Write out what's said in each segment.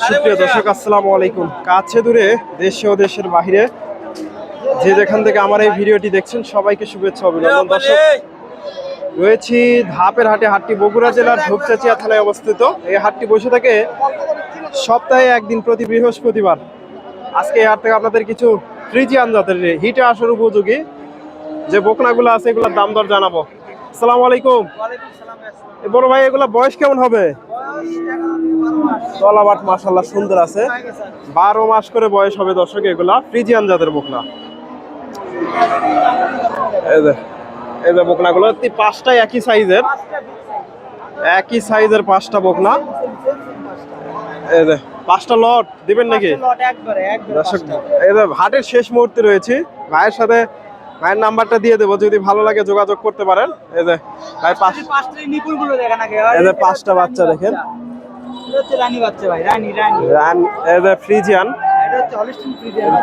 সুপ্রিয় দর্শক, আসসালামু আলাইকুম। কাছে দূরে, দেশে ও দেশের বাহিরে যে যেখান থেকে আমার এই ভিডিওটি দেখছেন, সবাইকে শুভেচ্ছা অভিনন্দন। দর্শক, রয়েছি ধাপের হাটে। হাটটি বগুড়া জেলার ধূপচাচিয়া থানায় অবস্থিত। এই হাটটি বসে থাকে সপ্তাহে একদিন, প্রতি বৃহস্পতিবার। আজকে এই হাট থেকে আপনাদের কিছু ফ্রিজিয়ান জাতের হিটে আসার উপযোগী যে বকনাগুলো আছে, এগুলোর দাম দর জানাবো। আসসালামু আলাইকুম। বড় ভাই, এগুলা বয়স কেমন হবে? তলাবাট মাশাআল্লাহ সুন্দর আছে, 12 মাস করে বয়স হবে। দর্শক, এগুলা ফ্রিজিয়ান জাতের বকনা। এই যে বকনাগুলো পাঁচটাই একই সাইজের পাঁচটা বকনা। এই যে পাঁচটা লট দিবেন নাকি? দর্শক, এই যে হাটের শেষ মুহূর্তে রয়েছে, ভাইয়ের সাথে ভাইয়ের নাম্বারটা দিয়ে দেবো, যদি ভালো লাগে যোগাযোগ করতে পারেন। এই যে ভাই এই যে পাঁচটা বাচ্চা দেখেন, ফ্রিজিয়ান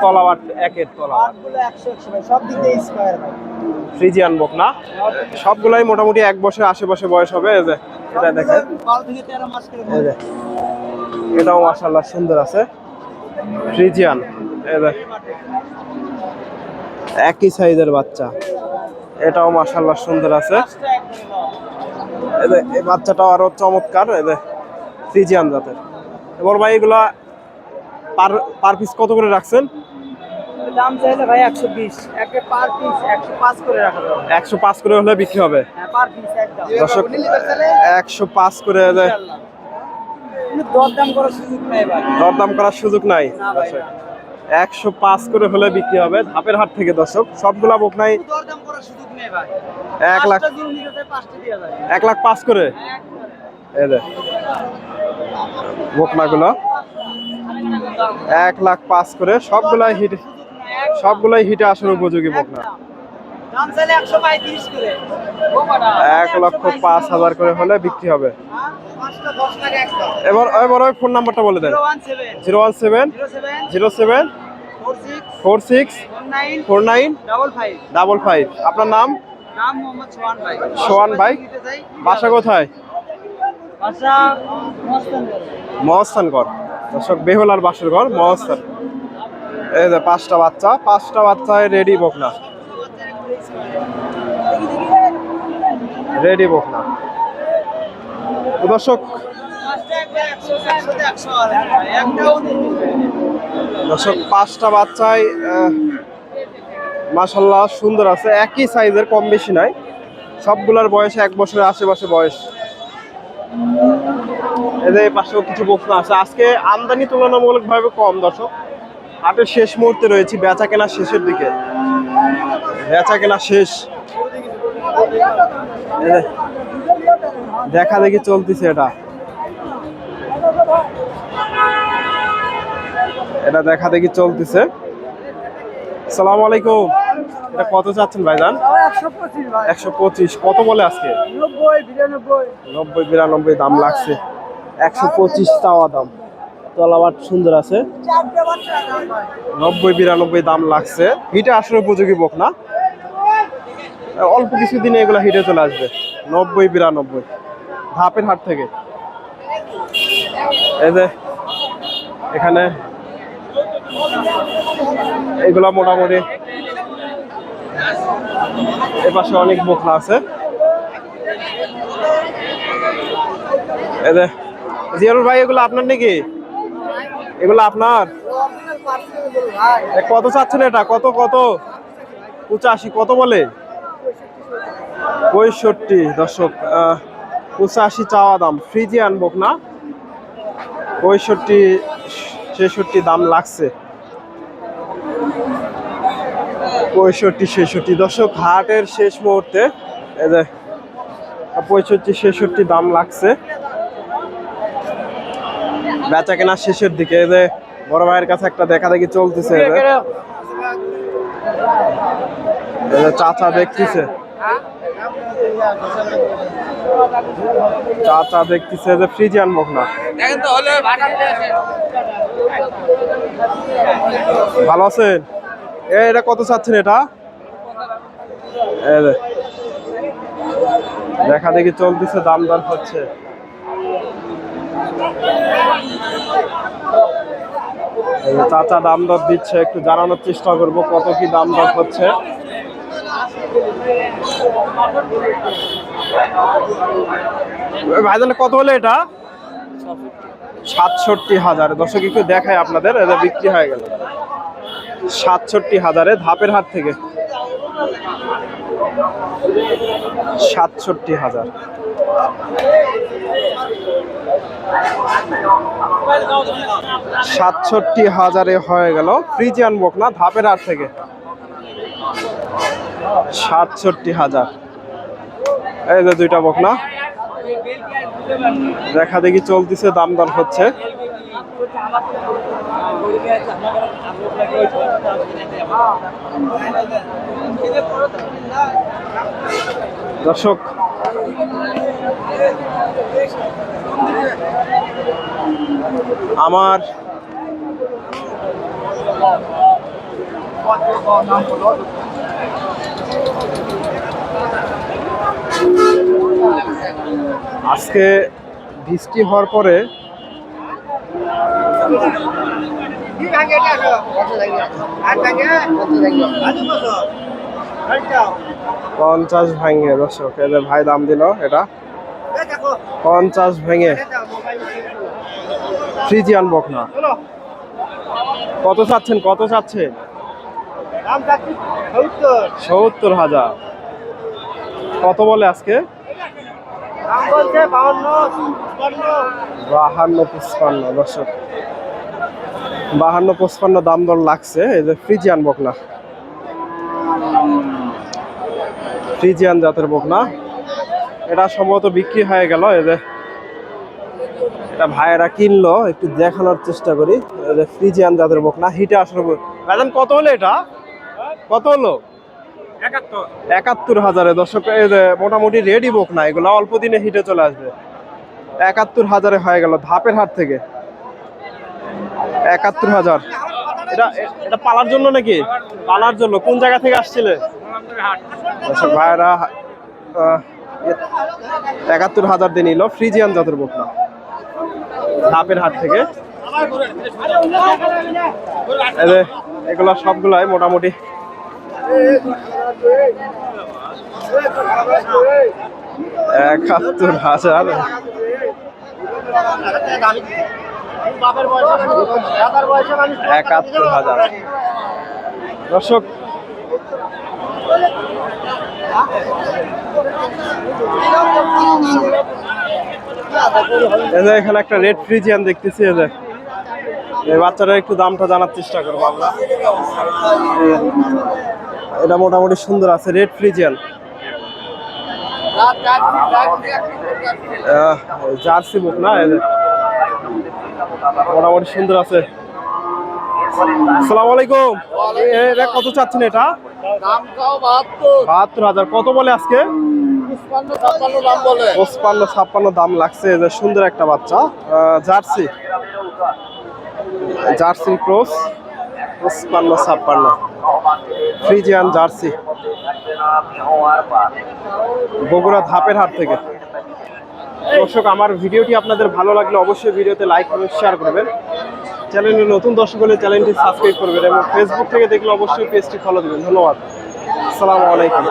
তলাবাট, একের তলাবাট ফ্রিজিয়ান বকনা। সবগুলাই মোটামুটি 1 বছর আশেপাশে বয়স হবে। এই যে এটা দেখেন, এটাও মাশাআল্লাহ সুন্দর আছে, ফ্রিজিয়ান। এই যে একই সাইজের বাচ্চা, এটাও মাশাআল্লাহ সুন্দর আছে। এই যে এই বাচ্চাটাও আরো চমৎকার। এই যে ফ্রিজিয়ান জাতের। এবার ভাই, এগুলা পার পিস কত করে রাখছেন? দাম চাইলে ভাই 120, একে পার পিস 105 করে রাখা যাবে। 105 করে হলে বিক্রি হবে। হ্যাঁ, পার পিস একদম। দর্শক, 105 করে ইনশাআল্লাহ। দরদাম করার সুযোগ নাই ভাই। দরদাম করার সুযোগ নাই। দর্শক, 105 করে হলে বিক্রি হবে ধাপের হাট থেকে। দর্শক, সবগুলা বকনাই দরদাম করার সুযোগ নেই ভাই। 1 লাখ 1,05,000 করে। এই যে বকনাগুলো 1,05,000 করে, সবগুলাই হিটে আসার উপযোগী বকনা। দাম চাইলে 135 করে। 1,05,000 করে হলে বিক্রি হবে। এবার ফোন নাম্বারটা বলে দেন। 017 07 46 49 55। আপনার নাম? মোহাম্মদ সোহান ভাই। সোহান ভাই, বাসা কোথায়? বাসা মহস্থানগড়। দর্শক, বেহুলার বাসের ঘর মহস্থান। এই যে পাঁচটা বাচ্চায় রেডি বকনা, দর্শক, পাঁচটা বাচ্চায় মাশাআল্লাহ সুন্দর আছে, একই সাইজের, কম বেশি নাই। সবগুলার বয়স 1 বছরের আশেপাশে বয়স। এদের পাশেও কিছু বকনা আছে। আজকে আমদানি তুলনামূলকভাবে কম। দর্শক, হাটের শেষ মুহূর্তে রয়েছে, বেচা কেনা শেষের দিকে, শেষ। দেখা দেখি চলতেছে, এটা দেখা দেখি চলতেছে। আসসালামু আলাইকুম। এটা কত চাচ্ছেন ভাইজান? 125। কত বলে আজকে? 90-92 দাম লাগছে। 125 চাওয়া দাম। তলাবাট সুন্দর আছে, 90-92 দাম লাগছে। হিটে আসলে উপযোগী বকনা, অল্প কিছুদিনে এগুলা হিটে চলে আসবে। 90-92 ধাপের হাট থেকে। এই যে এখানে এগুলা মোটামুটি, এপাশে অনেক বকনা আছে। এই যে জিয়ারুল ভাই, এগুলো আপনার নাকি? এগুলো আপনার? কত চাচ্ছেন এটা? কত 85। কত বলে? 65। দর্শক, 85 চাওয়া দাম। ফ্রিজিয়ান বকনা, 65-66 দাম লাগছে। 65-66। দর্শক, হাটের শেষ মুহূর্তে এই যে 65-66 দাম লাগছে। বেচা কেনা শেষের দিকে। এই যে বড় ভাইয়ের কাছে একটা দেখা দেখি চলতেছে। চাচা দেখতেছে, যে ফ্রিজিয়ান বকনা। ভালো আছেন? এটা কত চাচ্ছেন? এটা দেখা দেখি চলতেছে, দাম দর হচ্ছে। এই যে চাচা দাম দর দিচ্ছে, একটু জানানোর চেষ্টা করব কত কি দাম দর হচ্ছে। ভাইজান কত হলে এটা? ৬৭,০০০। দর্শক একটু দেখায় আপনাদের, এটা বিক্রি হয়ে গেল ৬৭,০০০ ধাপের হাট থেকে। ৬৭,০০০। $৬৭,০০০ হয়ে গেল ফ্রিজিয়ান বকনা ধাপের হাট থেকে। ৬৭,০০০। এই যে দুইটা বকনা দেখা দেখি চলতেছে, দাম দর হচ্ছে। দর্শক আমার আজকে বৃষ্টি হওয়ার পরে 50 ভাঙে। দর্শক এদের ভাই দাম দিল এটা 50 ভেঙে ফ্রিজিয়ান বকনা। কত চাচ্ছেন? কত চাচ্ছেন? ৭০,০০০। কত বলে আজকে? 52-55। দর্শক 52-55 দাম দর লাগছে। এই যে ফ্রিজিয়ান বকনা, ফ্রিজিয়ান জাতের বকনা, এটা সম্ভবত বিক্রি হয়ে গেল। এই যে এটা ভাইয়েরা কিনলো, একটু দেখানোর চেষ্টা করি। এই যে ফ্রিজিয়ান জাতের বকনা হিটে আসলে ভাইজান কত হলো এটা? কত হলো? ৭১,০০০। দর্শক এই যে মোটামুটি রেডি বকনা, এগুলো অল্প দিনে হিটে চলে আসবে। ৭১,০০০ হয়ে গেল ধাপের হাট থেকে। ৭১,০০০। এটা এটা পালার জন্য নাকি? পালার জন্য। কোন জায়গা থেকে আসছিলে? দর্শক ভাইয়েরা ৭১,০০০ দিয়ে নিল ফ্রিজিয়ান জাতের বকনা ধাপের হাট থেকে। এগুলো সবগুলাই মোটামুটি ৭১,০০০। ৭১,০০০। দর্শক এখানে একটা রেড ফ্রিজিয়ান দেখতেছি। এই বাচ্চাটা একটু দামটা জানার চেষ্টা করবো আমরা। এটা মোটামুটি সুন্দর আছে, রেড ফ্রিজিয়ান জার্সি বুক না, মোটামুটি সুন্দর আছে। আসসালামু আলাইকুম। এটা কত চাচ্ছেন? এটা ৭২,০০০। কত বলে আজকে? ৫৫-৫৬ দাম লাগছে। যে সুন্দর একটা বাচ্চা jersey, jersey cross ৫৫-৫৬ Friesian jersey Bogura ধাপের হাট থেকে। দর্শক আমার ভিডিওটি আপনাদের ভালো লাগলে অবশ্যই ভিডিওতে লাইক করবেন, শেয়ার করবেন। চ্যানেলে নতুন দর্শক হলে চ্যানেলটি সাবস্ক্রাইব করবেন এবং ফেসবুক থেকে দেখলে অবশ্যই পেজটি ফলো দেবেন। ধন্যবাদ। আসসালামু আলাইকুম।